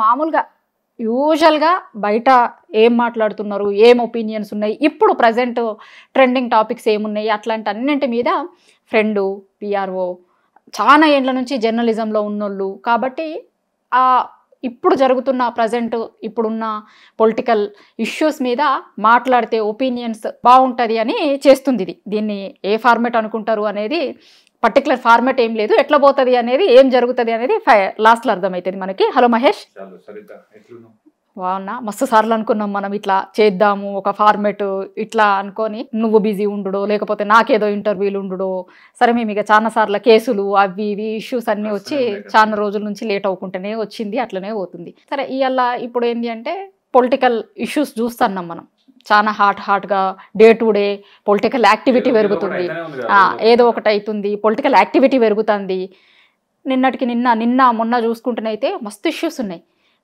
మామూలుగా యూజువల్గా బయట ఏం మాట్లాడుతున్నారు, ఏం ఒపీనియన్స్ ఉన్నాయి, ఇప్పుడు ప్రజెంట్ ట్రెండింగ్ టాపిక్స్ ఏమున్నాయి, అట్లాంటి అన్నింటి మీద ఫ్రెండు, పిఆర్ఓ చాలా ఏండ్ల నుంచి జర్నలిజంలో ఉన్నోళ్ళు కాబట్టి ఇప్పుడు జరుగుతున్న ప్రజెంట్ ఇప్పుడున్న పొలిటికల్ ఇష్యూస్ మీద మాట్లాడితే ఒపీనియన్స్ బాగుంటుంది అని చేస్తుంది ఇది. దీన్ని ఏ ఫార్మేట్ అనుకుంటారు అనేది పర్టికులర్ ఫార్మేట్ ఏం లేదు, ఎట్లా పోతుంది అనేది, ఏం జరుగుతుంది అనేది లాస్ట్లో అర్థమవుతుంది మనకి. హలో మహేష్, బాగున్నా. మస్తు సార్లు అనుకున్నాం మనం ఇట్లా చేద్దాము ఒక ఫార్మేట్ ఇట్లా అనుకొని, నువ్వు బిజీ ఉండుడో లేకపోతే నాకేదో ఇంటర్వ్యూలు ఉండుడో, సరే మేము ఇక చాలా సార్లు కేసులు అవి ఇవి ఇష్యూస్ అన్నీ వచ్చి చాలా రోజుల నుంచి లేట్ అవ్వకుండానే వచ్చింది, అట్లనే పోతుంది. సరే ఇవాళ ఇప్పుడు ఏంటి అంటే పొలిటికల్ ఇష్యూస్ చూస్తున్నాం మనం, చాలా హాట్గా day to day political activity పెరుగుతుంది, ఏదో ఒకటి అవుతుంది, పొలిటికల్ యాక్టివిటీ పెరుగుతుంది. నిన్నటికి నిన్న మొన్న చూసుకుంటేనైతే మస్తు ఇష్యూస్ ఉన్నాయి.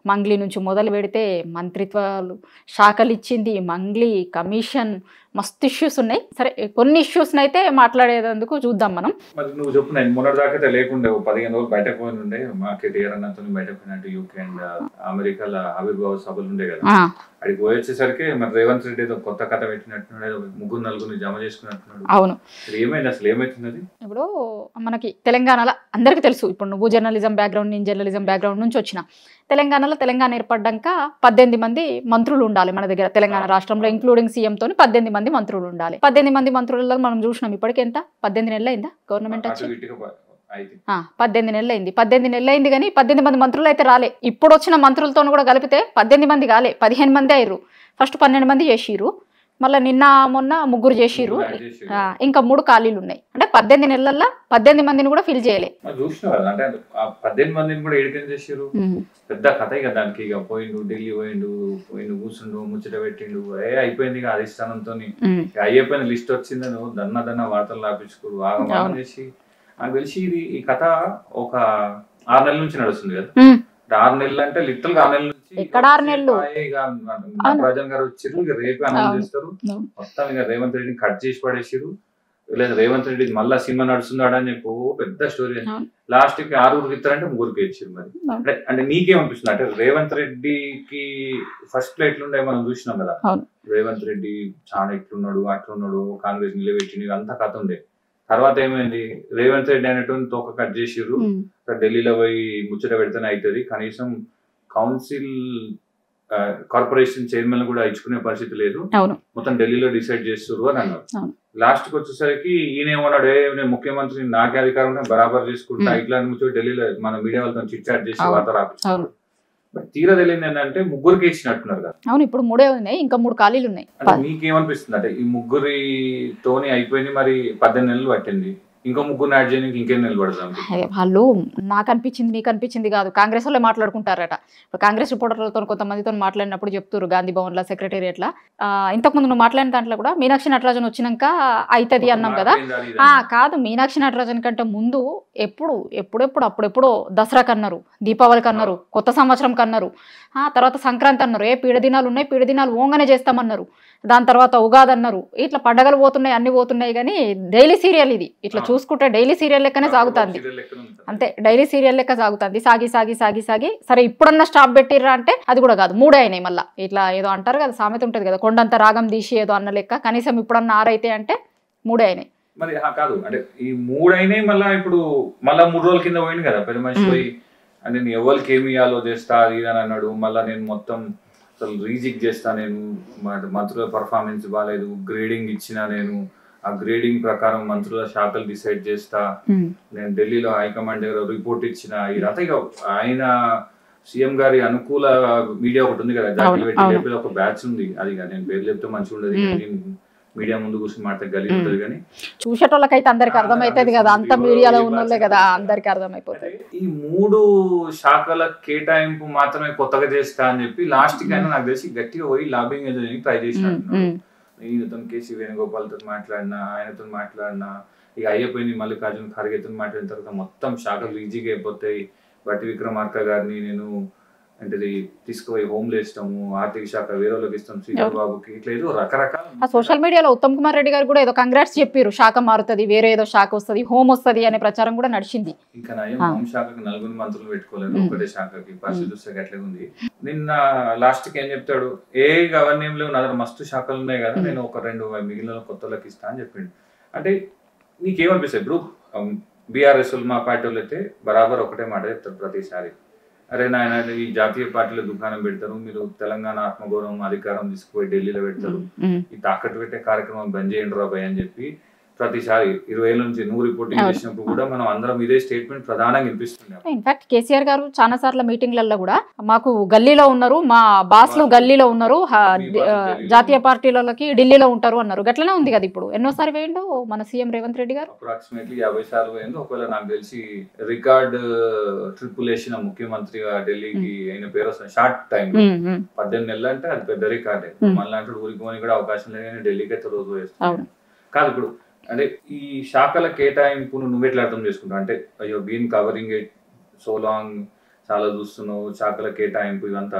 మంగ్లీ నుంచి మొదలు పెడితే మంత్రిత్వాలు శాఖలు ఇచ్చింది, మంగ్లీ కమిషన్, మస్తు ఇష్యూస్ ఉన్నాయి. సరే కొన్ని ఇష్యూస్ని అయితే మాట్లాడేందుకు చూద్దాం మనం. మరి నువ్వు చెప్పు, నేను మొన్నటి దాకా లేకుండే 15 రోజులు బయటకు పోయి ఉండే, మాకే టీఆర్ అన్నతో బయటకు పోయినట్టు యూకే అండ్ అమెరికాలో ఆవిర్భావ సభలు ఉండే కదా, అడిగి పోయి వచ్చేసరికి మరి రేవంత్ రెడ్డి ఏదో కొత్త కథ పెట్టినట్టున్నాడు, 3-4 జమ చేసుకున్నట్టున్నాడు. అవును, ఏమైంది అసలు, ఏమైతున్నది? ఇప్పుడు మనకి తెలంగాణలో అందరికీ తెలుసు, ఇప్పుడు నువ్వు జర్నలిజం బ్యాక్గ్రౌండ్, నేను జర్నలిజం బ్యాక్గ్రౌండ్ నుంచి వచ్చిన, తెలంగాణలో తెలంగాణ ఏర్పడ్డాక 18 మంది మంత్రులు ఉండాలి మన దగ్గర తెలంగాణ రాష్ట్రంలో, ఇంక్లూడింగ్ సీఎంతో 18 మంది మంత్రులు ఉండాలి. 18 మంది మంత్రులలో మనం చూసినాం ఇప్పటికి ఎంత 18 నెలలు అయిందా గవర్నమెంట్ వచ్చి? 18 నెలలు అయింది. 18 నెలలు అయింది కానీ 18 మంది మంత్రులు అయితే రాలే. ఇప్పుడు వచ్చిన మంత్రులతో కూడా కలిపితే 18 మంది కాలే, 15 మంది అయ్యారు. ఫస్ట్ 12 మంది చేసిర్రు, మళ్ళీ నిన్న మొన్న 3 చేసిర్రు, ఇంకా 3 ఖాళీలు ఉన్నాయి. అంటే 18 నెలల్లో 18 మందిని కూడా ఫిల్ చేయలే. అంటే 18 మందిని కూడా ఏడికని చేసిర్రు, పెద్ద కథ ఇక దానికి. ఇక పోయిండు, ఢిల్లీ పోయిండు కూర్చుండు, ముచ్చట పెట్టిండు, అయిపోయింది ఇక అధిష్టానంతో. అయిపోయిన లిస్ట్ వచ్చిందని దన్న వార్తలు రాపించుకోరు, ఆగం చేసి. నాకు తెలిసి ఈ కథ ఒక 6 నెలల నుంచి నడుస్తుంది కదా. 6 నెలలు అంటే లిటరల్ 6 నెలల నుంచి, ఎక్కడ 6 నెలలు ప్రజన్ గారు వచ్చిర్రు, ఇక రేపే అనౌన్స్ చేస్తారు. మొత్తం ఇక రేవంత్ రెడ్డిని కట్ చేసి పడేసిరు. లేదా రేవంత్ రెడ్డి మళ్ళా సినిమా నడుస్తున్నాడు అని చెప్పి పెద్ద స్టోరీ. లాస్ట్ కి 6 ఇస్తారంటే 3 ఇచ్చారు. మరి అంటే నీకేమనిపిస్తుంది అంటే రేవంత్ రెడ్డికి ఫస్ట్ లో ఎట్లుండే మనం చూసినాం కదా, రేవంత్ రెడ్డి చాలా ఇట్లున్నాడు అట్లున్నాడు, కాంగ్రెస్ నిలబెట్టింది, అంతా కథ ఉండే. తర్వాత ఏమైంది, రేవంత్ రెడ్డి అనేటువంటి తోక కట్ చేసిర్రు, ఢిల్లీలో పోయి ముచ్చట పెడితేనే అవుతుంది, కనీసం కౌన్సిల్ కార్పొరేషన్ చైర్మన్ కూడా ఇచ్చుకునే పరిస్థితి లేదు, మొత్తం ఢిల్లీలో డిసైడ్ చేస్తున్నారు అని అన్నారు. లాస్ట్ కి వచ్చేసరికి ఈయన ఏమన్నాడు, నేను ముఖ్యమంత్రి నాకే అధికారం బరాబర్ చేసుకుంటా, ఇట్లా ముచ్చట ఢిల్లీలో మన మీడియా వాళ్ళతో చిట్ చాట్ చేసి వార్త రాపించారు. తీరా తెలియదు ఏంటంటే 3కి ఇచ్చినట్టున్నారు కదా. అవును, ఇప్పుడు 3 ఉన్నాయి, ఇంకా 3 ఖాళీలు ఉన్నాయి. మీకేమనిపిస్తుంది అంటే ఈ 3తోని అయిపోయింది, మరి 18 నెలలు పట్టింది, ఇంకో 3 యాడ్ చేయడానికి ఇంకేం నిలబడదాం? వాళ్ళు నాకు అనిపించింది మీకు అనిపించింది కాదు, కాంగ్రెస్ వాళ్ళే మాట్లాడుకుంటారట. ఇప్పుడు కాంగ్రెస్ రిపోర్టర్లతో కొంతమందితో మాట్లాడినప్పుడు చెప్తారు, గాంధీ భవన్లో సెక్రటేరియట్లో. ఇంతకుముందు నువ్వు మాట్లాడిన దాంట్లో కూడా మీనాక్షి నటరాజన్ వచ్చినాక అవుతుంది అన్నాం కదా. కాదు, మీనాక్షి నటరాజన్ కంటే ముందు అప్పుడెప్పుడో దసరాకి అన్నారు, దీపావళికి అన్నారు, కొత్త సంవత్సరం కన్నారు, తర్వాత సంక్రాంతి అన్నారు, పీడ దినాలు ఉన్నాయి, పీడ దినాలు ఓంగానే చేస్తామన్నారు, దాని తర్వాత ఉగాది అన్నారు. ఇట్లా పండగలు పోతున్నాయి, అన్ని పోతున్నాయి, కానీ డైలీ సీరియల్ ఇది. ఇట్లా చూసుకుంటే డైలీ సీరియల్ లెక్కనే సాగుతుంది, అంతే డైలీ సీరియల్ లెక్క సాగుతుంది. సాగి సరే ఇప్పుడన్నా స్టాప్ పెట్టిర్రా అంటే అది కూడా కాదు, 3 అయినాయి మళ్ళీ. ఇట్లా ఏదో అంటారు కదా, సామెత ఉంటుంది కదా, కొండంత రాగం తీసి ఏదో అన్న లెక్క, కనీసం ఇప్పుడన్నా 6 అయితే అంటే 3 అయినాయి. మరి కాదు అంటే ఈ 3 అయినాయి, మళ్ళీ ఇప్పుడు మళ్ళీ 3 రోజుల కింద పోయింది కదా పెద్ద మనిషి పోయి, అంటే నేను ఎవరికి ఏమి ఇవ్వాలో చేస్తా అది అని అన్నాడు. మళ్ళీ నేను మొత్తం అసలు రీజిక్ చేస్తా, నేను మంత్రుల పర్ఫార్మెన్స్ బాగాలేదు, గ్రేడింగ్ ఇచ్చిన, నేను ఆ గ్రేడింగ్ ప్రకారం మంత్రుల శాఖలు డిసైడ్ చేస్తా, నేను ఢిల్లీలో హైకమాండ్ దగ్గర రిపోర్ట్ ఇచ్చిన. ఇదంతా ఇక ఆయన సీఎం గారి అనుకూల మీడియా ఒకటి ఉంది కదా, జాతీయ పెట్టి ఒక బ్యాచ్ ఉంది, అది నేను పేరు చెప్తే మంచిగా ఉండదు, మీడియా ముందు కూర్చొని మాట గలీజ్ ఉంటుంది, కానీ చూసేటోళ్ళకైతే అందరికి అర్థమైతుంది కదా, అంత మీడియాలో ఉన్నోళ్ళే కదా, అందరికి అర్థమైపోతుంది. ఈ 3 శాఖల కేటాయింపు మాత్రమే కొత్తగా చేస్తా అని చెప్పి లాస్ట్ కి అయినా నాకు తెలిసి గట్టిగా పోయి లాబింగ్ ట్రై చేసినట్టు. ఈయనతో కేసీ వేణుగోపాల్తో మాట్లాడినా, ఆయనతో మాట్లాడినా, ఇక అయిపోయింది, మల్లికార్జున ఖర్గేతో మాట్లాడిన తర్వాత మొత్తం శాఖలు ఈజీగా అయిపోతాయి, బట్టి విక్రమార్క గారిని నేను అంటే తీసుకుపోయి హోమ్లో ఇస్తాము, ఆర్థిక శాఖ వేరే వాళ్ళకి ఇస్తాం, శ్రీధర్ బాబుకి, ఇట్లా ఏదో రకరకాల సోషల్ మీడియాలో ఉత్తమ్ కుమార్ రెడ్డి గారు కూడా ఏదో కంగ్రాట్స్ చెప్పారు, శాఖ మారుతుంది, వేరే ఏదో శాఖ వస్తుంది, హోమ్ వస్తుంది అనే ప్రచారం కూడా నడిచింది. ఇంకా నయం హోమ్ శాఖకి 4 మంత్రులు పెట్టుకోలేదు, ఒకటే శాఖకి పరిస్థితి చూస్తే అట్లే ఉంది. నిన్న లాస్ట్ కి ఏం చెప్తాడు, ఏ గవర్నమెంట్ లేవు, నా దగ్గర మస్తు శాఖలు ఉన్నాయి కదా, నేను ఒక 2 మిగిలిన కొత్తలకు ఇస్తా అని చెప్పిండు. అంటే నీకేమనిపిస్తుంది? ఇప్పుడు బీఆర్ఎస్ మా పార్టీ వాళ్ళు అయితే బరాబర్ ఒకటే మాట చెప్తారు ప్రతిసారి, అరే నాయన ఈ జాతీయ పార్టీలో దుకాణం పెడతారు, మీరు తెలంగాణ ఆత్మగౌరవం అధికారం తీసుకుపోయి ఢిల్లీలో పెడతారు, ఈ తాకట్టు పెట్టే కార్యక్రమం బంద్ చేయండి రాబాయ్ అని చెప్పి ప్రతిసారి 20 ఏళ్ళ నుంచి 100 రిపోర్టింగ్ చేసినప్పుడు కూడా మనం అందరం ఇదే స్టేట్మెంట్ ప్రధానంగా వినిపిస్తున్నాం. ఇన్ఫాక్ట్ కేసీఆర్ గారు చాలా సార్లు మీటింగ్లలో కూడా మాకు గల్లీలో ఉన్నారు, మా బాస్లు గల్లీలో ఉన్నారు, జాతీయ పార్టీలకి ఢిల్లీలో ఉంటారు అన్నారు. గట్లనే ఉంది కదా ఇప్పుడు. ఎన్నోసారి వేయండు మన సీఎం రేవంత్ రెడ్డి గారు? అప్రాక్సిమేట్లీ 50 సార్లు వేయండి. ఒకవేళ నాకు తెలిసి రికార్డ్ ట్రిప్పుల్ వేసిన ముఖ్యమంత్రిగా ఢిల్లీకి అయిన పేరు వస్తుంది షార్ట్ టైం. 18 నెలలు అంటే అది పెద్ద రికార్డే. మళ్ళీ అంటే ఊరికి పోని కూడా అవకాశం లేదు, కానీ ఢిల్లీకి అయితే రోజు వేస్తాను కాదు. ఇప్పుడు అంటే ఈ శాఖల కేటాయింపును నువ్వు ఎట్లా అర్థం చేసుకుంటావు? అంటే అయ్యో been covering it so long, చాలా చూస్తున్నావు, శాఖల కేటాయింపు ఇదంతా,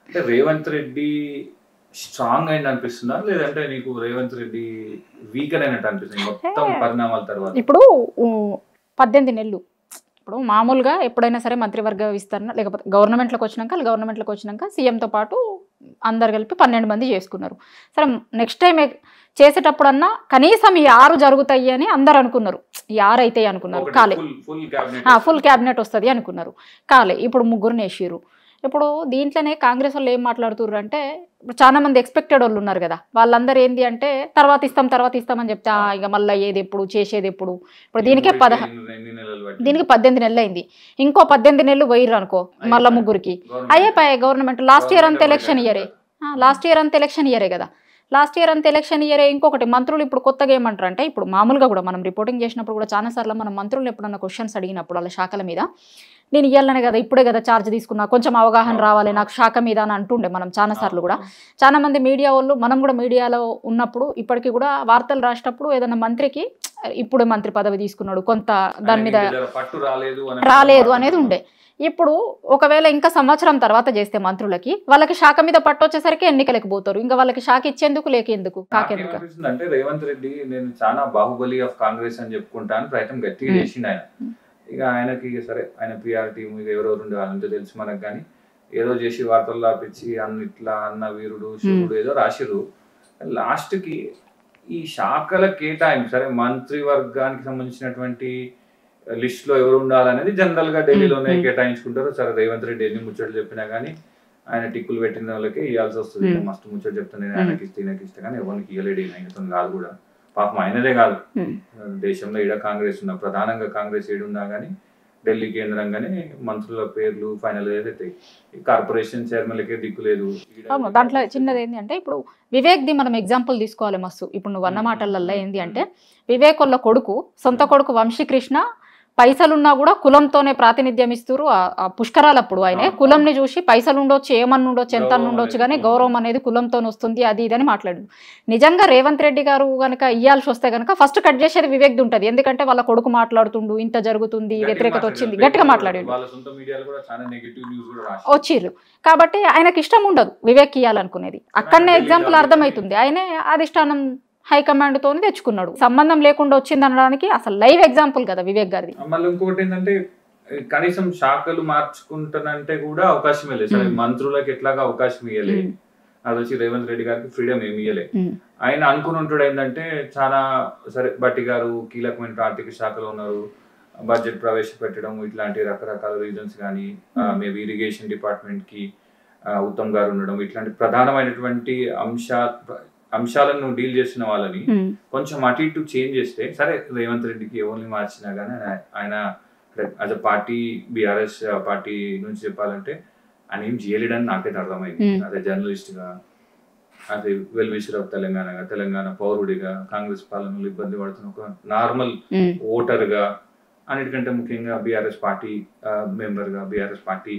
అంటే రేవంత్ రెడ్డి స్ట్రాంగ్ అయింది అనిపిస్తుందా, లేదంటే నీకు రేవంత్ రెడ్డి వీక్ అయినట్టు అనిపిస్తుంది మొత్తం పరిణామాల తర్వాత? ఇప్పుడు 18 నెలలు ఇప్పుడు మామూలుగా ఎప్పుడైనా సరే మంత్రివర్గ విస్తరణ లేకపోతే గవర్నమెంట్లోకి వచ్చినాక సీఎంతో పాటు అందరు కలిపి 12 మంది చేసుకున్నారు. సరే నెక్స్ట్ టైం చేసేటప్పుడన్నా కనీసం ఈ 6 జరుగుతాయి అని అందరు అనుకున్నారు, ఈ 6 అయితే అనుకున్నారు, కాలే ఫుల్ క్యాబినెట్ వస్తుంది అనుకున్నారు, కాలే. ఇప్పుడు 3 వేసిర్రు. ఇప్పుడు దీంట్లోనే కాంగ్రెస్ వాళ్ళు ఏం మాట్లాడుతుర్రు అంటే, ఇప్పుడు చాలా మంది ఎక్స్పెక్టెడ్ వాళ్ళు ఉన్నారు కదా, వాళ్ళందరూ ఏంది అంటే తర్వాత ఇస్తామని చెప్తే ఇక మళ్ళీ ఏది ఎప్పుడు చేసేది ఎప్పుడు. ఇప్పుడు దీనికి 18 నెలలు అయింది, ఇంకో 18 నెలలు పోయిర్రు అనుకో మళ్ళీ 3కి అయ్యేపాయే గవర్నమెంట్. లాస్ట్ ఇయర్ అంతా ఎలక్షన్ ఇయరే కదా, లాస్ట్ ఇయర్ అంతా ఎలక్షన్ ఇయరే. ఇంకొకటి మంత్రులు ఇప్పుడు కొత్తగా ఏమంటారు అంటే, ఇప్పుడు మామూలుగా కూడా మనం రిపోర్టింగ్ చేసినప్పుడు కూడా చాలాసార్లు మనం మంత్రులు ఎప్పుడన్నా క్వశ్చన్స్ అడిగినప్పుడు వాళ్ళ శాఖల మీద, నేను ఇయ్యాలనే కదా ఇప్పుడే కదా ఛార్జ్ తీసుకున్నా, కొంచెం అవగాహన రావాలి నాకు శాఖ మీద అని అంటుండే మనం చాలాసార్లు కూడా. చాలా మంది మీడియా వాళ్ళు, మనం కూడా మీడియాలో ఉన్నప్పుడు ఇప్పటికీ కూడా వార్తలు రాసేటప్పుడు ఏదైనా మంత్రికి ఇప్పుడు మంత్రి పదవి తీసుకున్నాడు కొంత దాని మీద రాలేదు అనేది ఉండే. ఇప్పుడు ఒకవేళ ఇంకా సంవత్సరం తర్వాత చేస్తే మంత్రులకి వాళ్ళకి శాఖ మీద పట్టు వచ్చేసరికి ఎన్నికలకు పోతారు, ఇంకా వాళ్ళకి శాఖ ఇచ్చేందుకు లేకెందుకు కాకెందుకు? అంటే రేవంత్ రెడ్డి నేను చాలా బాహుబలి ఆఫ్ కాంగ్రెస్ అని చెప్పుకుంటాను, ప్రయత్నం గట్టిగా చేసిండు ఆయన. ఇక ఆయనకి సరే ఆయన పిఆర్ టీం ఇక ఎవరెవరు ఉండే వాళ్ళంతా తెలుసు మనకు, కానీ ఏదో చేసి వార్తల్లో ఆపించి ఇట్లా అన్న వీరుడు శివుడు ఏదో రాసిరు. లాస్ట్ కి ఈ శాఖల కేటాయింపు సరే మంత్రివర్గానికి సంబంధించినటువంటి లిస్ట్ లో ఎవరు ఉండాలనేది జనరల్ గా ఢిల్లీలోనే కేటాయించుకుంటారు. సరే రేవంత్ రెడ్డి ఎన్ని ముచ్చట్లు చెప్పినా కానీ ఆయన టిక్కులు పెట్టిన వాళ్ళకి ఇవ్వాల్సి వస్తుంది. మస్తు ముచ్చట్లు చెప్తాను ఆయనకి ఇస్తే కానీ ఎవరికి ఇవ్వలేడు, ఆయనతో కాదు కూడా. పాపం ఆయనదే కాదు, దేశంలో ఈడ కాంగ్రెస్ ఉన్నా, ప్రధానంగా కాంగ్రెస్ ఏడున్నా కానీ ఢిల్లీ కేంద్రంగానే మంత్రుల పేర్లు ఫైనల్ అవుతాయి. కార్పొరేషన్ చైర్మన్లకే దిక్కులేదు. దాంట్లో చిన్నది ఏంటి అంటే, ఇప్పుడు వివేక్ ది మనం ఎగ్జాంపుల్ తీసుకోవాలి మస్తు. ఇప్పుడు నువ్వు అన్న మాటలల్లో ఏంది అంటే, వివేక్ వాళ్ళ కొడుకు సొంత కొడుకు వంశీకృష్ణ పైసలున్నా కూడా కులంతోనే ప్రాతినిధ్యం ఇస్తారు. ఆ పుష్కరాలప్పుడు ఆయన కులంని చూసి పైసలు ఉండొచ్చు, ఏమన్నా ఉండొచ్చు, ఎంత ఉండొచ్చు, కానీ గౌరవం అనేది కులంతో వస్తుంది అది ఇది అని మాట్లాడు. నిజంగా రేవంత్ రెడ్డి గారు కనుక ఇయ్యాల్సి వస్తే కనుక ఫస్ట్ కట్ చేసేది వివేక్ ఉంటుంది. ఎందుకంటే వాళ్ళ కొడుకు మాట్లాడుతుండు, ఇంత జరుగుతుంది, వ్యతిరేకత వచ్చింది, గట్టిగా మాట్లాడాడు, వచ్చిర్రు. కాబట్టి ఆయనకి ఇష్టం ఉండదు వివేక్ ఇయ్యాలనుకునేది. అక్కడనే ఎగ్జాంపుల్ అర్థమవుతుంది. ఆయనే అధిష్టానం హైకమాండ్ తోని తెచ్చుకున్నాడు, సంబంధం లేకుండా వచ్చింది అనడానికి అసలు లైవ్ ఎగ్జాంపుల్ కదా వివేక్ గారిది. మళ్ళీ ఇంకోటి ఏంటంటే, కనీసం శాఖలు మార్చుకుంటానంటే కూడా అవకాశం లేదు. సరే మంత్రులకు ఎట్లాగా అవకాశం ఇవ్వలేదు, అది వచ్చి రేవంత్ రెడ్డి గారికి ఫ్రీడమ్ ఏమి ఇవ్వలే. ఆయన అనుకుని ఉంటాడు ఏంటంటే, చాలా సరే బట్టి గారు కీలకమైన ఆర్థిక శాఖలో ఉన్నారు, బడ్జెట్ ప్రవేశపెట్టడం ఇట్లాంటి రకరకాల రీజన్స్ కానీ, మేబీ ఇరిగేషన్ డిపార్ట్మెంట్ కి ఉత్తమ్ గారు ఉండడం, ఇట్లాంటి ప్రధానమైనటువంటి అంశాలను డీల్ చేసిన వాళ్ళని కొంచెం అటు ఇటు చేంజ్ చేస్తే, సరే రేవంత్ రెడ్డికి ఎవరిని మార్చినా కానీ ఆయన as a party BRS party నుంచి చెప్పాలంటే ఆయన ఏం చేయలేడని నాకైతే అర్థమైంది. అదే జర్నలిస్ట్ గా, అదే వెల్ విషర్ ఆఫ్ తెలంగాణ పౌరుడిగా, కాంగ్రెస్ పాలనలో ఇబ్బంది పడుతున్న ఒక నార్మల్ ఓటర్ గా, అన్నిటికంటే ముఖ్యంగా బీఆర్ఎస్ పార్టీ మెంబర్ గా, బీఆర్ఎస్ పార్టీ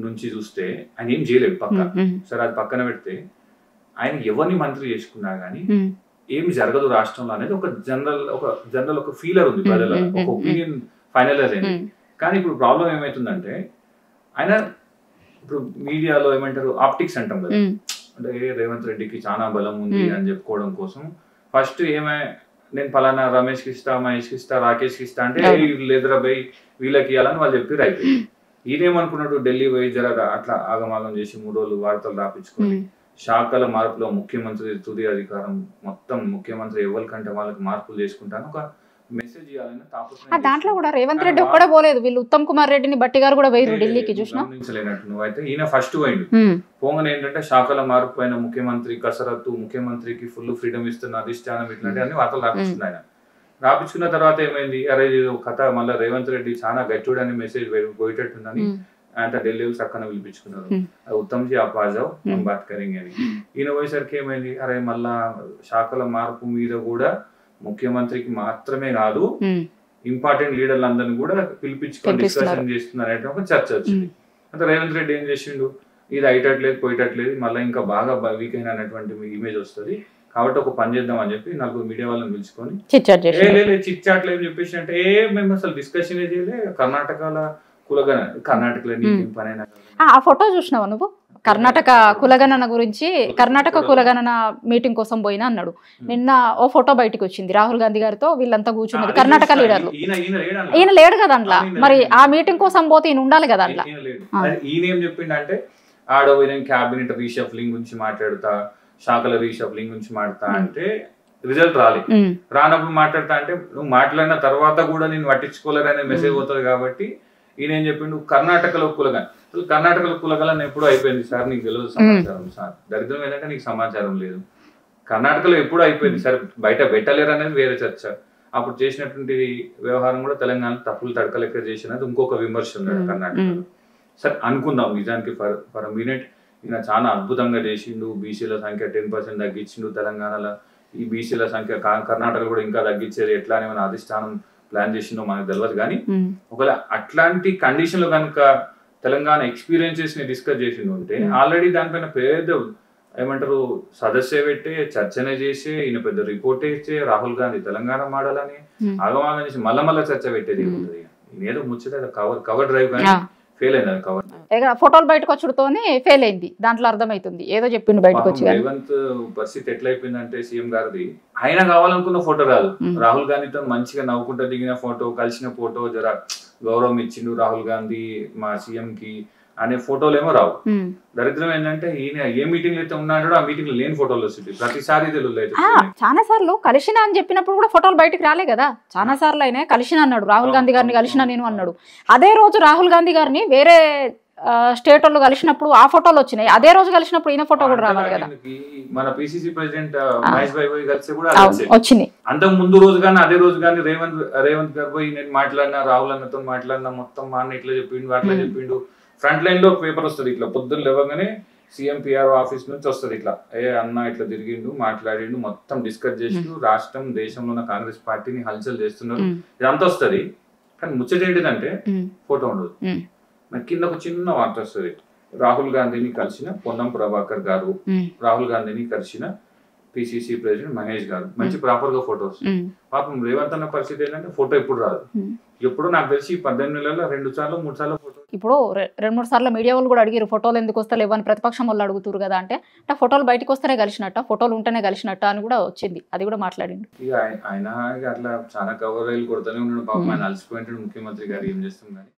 నుంచి చూస్తే ఆయన ఏం చేయలేదు పక్క. సరే అది పక్కన పెడితే ఆయన ఎవరిని మంత్రి చేసుకున్నా గానీ ఏమి జరగదు రాష్ట్రంలో అనేది ఒక జనరల్ ఒక ఫీలర్ ఉంది ప్రజల, ఒక ఒపీనియన్ ఫైనలైజ్ అయింది. కానీ ఇప్పుడు ప్రాబ్లం ఏమైతుందంటే, ఆయన ఇప్పుడు మీడియాలో ఏమంటారు ఆప్టిక్స్ అంటాం కదా, అంటే రేవంత్ రెడ్డికి చాలా బలం ఉంది అని చెప్పుకోవడం కోసం ఫస్ట్ నేను పలానా రమేష్కి ఇస్తా, మహేష్కి ఇస్తా, రాకేష్కి ఇస్తా అంటే లేదురా బై వీళ్ళకి ఇవ్వాలని వాళ్ళు చెప్పి అయిపోయింది. ఈయనేమనుకున్నాడు, ఢిల్లీ పోయి జర అట్లా ఆగమాగం చేసి 3 రోజులు వార్తలు రాపించుకొని శాఖల మార్పులో ముఖ్యమంత్రి తుది అధికారం మొత్తం ముఖ్యమంత్రి ఎవరికంటే వాళ్ళకి మార్పులు చేసుకుంటాను ఒక మెసేజ్ ఇవ్వాలని తాపత్రయం. దాంట్లో కూడా రేవంత్ రెడ్డి ఒక్కడే పోలేదు, వీళ్ళు ఉత్తమ్ కుమార్ రెడ్డిని బట్టి గారు కూడా పోయారు ఢిల్లీకి. గమనించలేనట్టు నువ్వైతే ఈయన ఫస్ట్ పోయిండు. పోగానే ఏంటంటే శాఖల మార్పు పైన ముఖ్యమంత్రి కసరత్తు, ముఖ్యమంత్రికి ఫుల్ ఫ్రీడమ్ ఇస్తున్న అధిష్టానం ఇట్లాంటి అన్ని వార్తలు రాపించుకుంది ఆయన. రాపించుకున్న తర్వాత ఏమైంది, అరే కథ మళ్ళీ రేవంత్ రెడ్డి చాలా గట్టిడు అని మెసేజ్ పోయేటట్టుందని అంత ఢిల్లీలో చక్కన పిలిపించుకున్నారు. ఉత్తమ్ జీ आप आ जाओ हम बात करेंगे అని. ఈయన పోయేసరికి ఏమైంది, అరే మళ్ళా శాఖల మార్పు మీద కూడా ముఖ్యమంత్రికి మాత్రమే కాదు ఇంపార్టెంట్ లీడర్లు అందరినీ కూడా పిలిపించుకొని డిస్కషన్ చేస్తున్నారు అంటే ఒక చర్చ వచ్చింది. అంటే రేవంత్ రెడ్డి ఏం చేసిండు, ఇది అయ్యేటట్లేదు పోయేటట్లేదు మళ్ళీ ఇంకా బాగా వీక్ అయిన అనేటువంటి ఇమేజ్ వస్తుంది కాబట్టి ఒక పని చేద్దాం అని చెప్పి 4 మీడియా వాళ్ళని పిలుచుకొని చిట్ చాట్ లేదు చెప్పేసి అంటే మేము అసలు డిస్కషన్ చేయలే. కర్ణాటకలో కులగన, కర్ణాటకలో పనైనా ఆ ఫోటో చూసినావా నువ్వు? కర్ణాటక కులగణన గురించి, కర్ణాటక కులగణన మీటింగ్ కోసం పోయినా అన్నాడు. నిన్న ఓ ఫోటో బయటకు వచ్చింది రాహుల్ గాంధీ గారితో వీళ్ళంతా కూర్చున్నది కర్ణాటక లీడర్లు. ఈయన లేడు కదా అందులో, మరి ఆ మీటింగ్ కోసం పోతే ఈయన ఉండాలి కదా అందులో. ఈయన ఏం చెప్పిండు అంటే ఆడో క్యాబినెట్ రీషఫ్లింగ్ గురించి మాట్లాడుతా, శాఖల రీషఫ్లింగ్ గురించి మాట్లాడతా అంటే రిజల్ట్ రానప్పుడు మాట్లాడతా అంటే నువ్వు మాట్లాడిన తర్వాత కూడా నేను పట్టించుకోలేరనే మెసేజ్ పోతుంది. కాబట్టి ఈయన ఏం చెప్పిండు, కర్ణాటకలో కులగన, కర్ణాటకలో కులగలని ఎప్పుడూ అయిపోయింది సార్, నీకు తెలియదు సమాచారం సార్, దరిద్రం ఏంటంటే నీకు సమాచారం లేదు. కర్ణాటకలో ఎప్పుడు అయిపోయింది సార్, బయట పెట్టలేరు అనేది వేరే చర్చ. అప్పుడు చేసినటువంటి వ్యవహారం కూడా తెలంగాణ తప్పులు తడకలెక్క చేసినది ఇంకొక విమర్శ ఉన్నాడు కర్ణాటకలో. సరే అనుకుందాం, నిజానికి ఫర్ మినిట్ ఈయన చాలా అద్భుతంగా చేసిండు. బీసీల సంఖ్య 10% తగ్గించిండు తెలంగాణలో. ఈ బీసీల సంఖ్య కర్ణాటకలో కూడా ఇంకా తగ్గించేది ఎట్లా అని మన అధిష్టానం ప్లాన్ చేసిందో మనకు తెలియదు. కానీ ఒకవేళ అట్లాంటి కండిషన్ లో కనుక తెలంగాణ ఎక్స్పీరియన్సెస్ ని డిస్కస్ చేసిండు ఉంటే ఆల్రెడీ దానిపైన పెద్ద ఏమంటారు సదస్య పెట్టే చర్చనే చేసి ఈయన పెద్ద రిపోర్ట్ ఇచ్చే రాహుల్ గాంధీ తెలంగాణ మాడాలని ఆగమాగం చేసి మళ్ళా చర్చ పెట్టేది ఉంటుంది. ఏదో ముచ్చట కవర్ డ్రైవ్ కానీ ఫెయిల్ అయింది. అది కవర్ ఫోటోలు బయటకు వచ్చుడుతోనే ఫెయిల్ అయింది, దాంట్లో అర్థమైతుంది ఏదో చెప్పిండు బయటకు వచ్చి. రేవంత్ పరిస్థితి ఎట్లా అయిపోయిందంటే సీఎం గారిది ఆయన కావాలనుకున్న ఫోటో రాదు, రాహుల్ గాంధీతో మంచిగా నవ్వుకుంటూ దిగిన ఫోటో, కలిసిన ఫోటో, జర గౌరవం ఇచ్చిండు రాహుల్ గాంధీ మా సీఎం కి అనే ఫోటోలు ఏమో రావు. దరిద్రం ఏంటంటే ఈయన ఏ మీటింగ్ అయితే ఉన్నాడో ఆ మీటింగ్ లేని ఫోటోలు వస్తుంది ప్రతిసారి. చాలా సార్లు కలిసిన అని చెప్పినప్పుడు కూడా ఫోటోలు బయటకు రాలే కదా. చాలా సార్లు అయినా కలిసిన అన్నాడు, రాహుల్ గాంధీ గారిని కలిసిన నేను అన్నాడు. అదే రోజు రాహుల్ గాంధీ గారిని వేరే స్టేట్ వాళ్ళు కలిసినప్పుడు ఆ ఫోటోలు వచ్చినాయి, అదే రోజు కలిసినప్పుడు ఈయన ఫోటో కూడా రావాలి కదా. మన పిసిసి ప్రెసిడెంట్ మహేష్ భాయ్ కలిసి కూడా వచ్చింది. అంతకు ముందు రోజు కానీ అదే రోజు కానీ రేవంత్ గారు పోయి నేను మాట్లాడినా, రాహుల్ అన్నతో మాట్లాడినా, మొత్తం మా అన్న ఇట్లా చెప్పిండు అట్లా చెప్పిండు. ఫ్రంట్ లైన్ లో పేపర్ వస్తుంది ఇట్లా పొద్దున్న లేవగానే సీఎం పిఆర్ఓ ఆఫీస్ నుంచి వస్తుంది ఇట్లా, అన్న ఇట్లా తిరిగిండు, మాట్లాడిండు, మొత్తం డిస్కస్ చేసిండు, రాష్ట్రం దేశంలో ఉన్న కాంగ్రెస్ పార్టీని హల్చల్ చేస్తున్నారు, ఇదంతా వస్తుంది. కానీ ముచ్చట ఏంటిదంటే ఫోటో ఉండదు. నాకు కింద ఒక చిన్న వార్త వస్తుంది, రాహుల్ గాంధీని కలిసిన పొన్నం ప్రభాకర్ గారు, రాహుల్ గాంధీని కలిసిన పిసిసి ప్రెసిడెంట్ మహేష్ గారు, మంచి ప్రాపర్ గా ఫోటో వస్తుంది. పాపం రేవంత్ అన్న పరిస్థితి ఏంటంటే ఫోటో ఎప్పుడు రాదు. ఎప్పుడు నాకు తెలిసి 18 నెలల్లో 2 సార్లు 3 సార్లు ఫోటో. ఇప్పుడు 2-3 సార్లు మీడియా వాళ్ళు కూడా అడిగారు ఫోటోలు ఎందుకు వస్తలేవు అని, ప్రతిపక్షం వాళ్ళు అడుగుతారు కదా. అంటే ఫోటోలు బయటకు వస్తేనే కలిసినట్ట, ఫోటోలు ఉంటేనే కలిసినట్ట అని కూడా వచ్చింది, అది కూడా మాట్లాడిండు. ఇక ఆయన అట్లా చాలా కవర్ రైలు కొడుతూనే ఉన్నాడు పాపం, ఆయన అలసిపోయింటాడు ముఖ్యమంత్రి గారు ఏం చేస్తుంది కానీ.